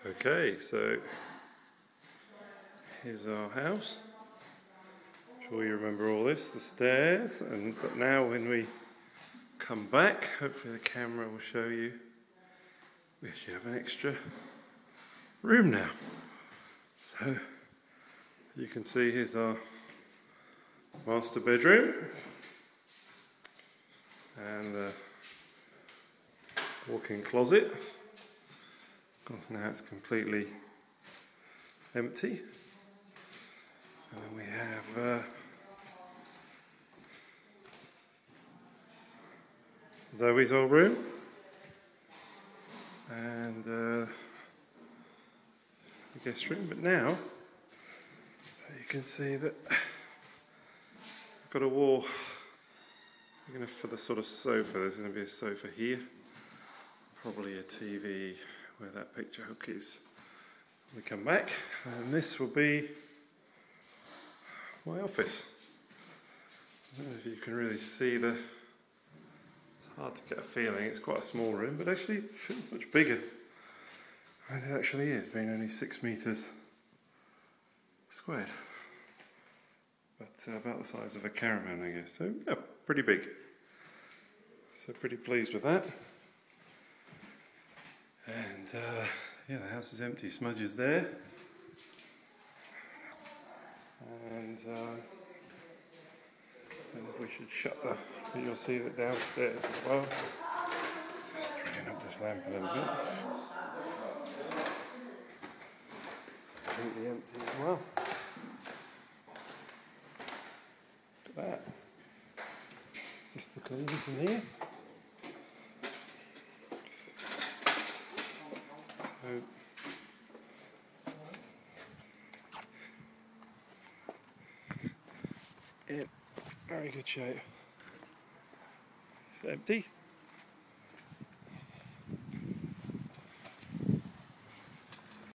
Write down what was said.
Okay, so here's our house. I'm sure you remember all this, the stairs, but now when we come back, hopefully the camera will show you, we actually have an extra room now. So you can see here's our master bedroom and the walk-in closet. Of course, now it's completely empty. And then we have Zoe's old room and the guest room. But now you can see that I've got a wall for the sort of sofa. There's going to be a sofa here, probably a TV where that picture hook is when we come back, and this will be my office. I don't know if you can really see it's hard to get a feeling, it's quite a small room, but actually it feels much bigger than it actually is, being only 6 meters squared. But about the size of a caravan, I guess. So yeah, pretty big. So pretty pleased with that. And yeah, the house is empty. Smudge is there. And I don't know if we should shut but you'll see that downstairs as well. Let's just straighten up this lamp a little bit. It's completely empty as well. Look at that. Just the cleaners in here. In very good shape. It's empty.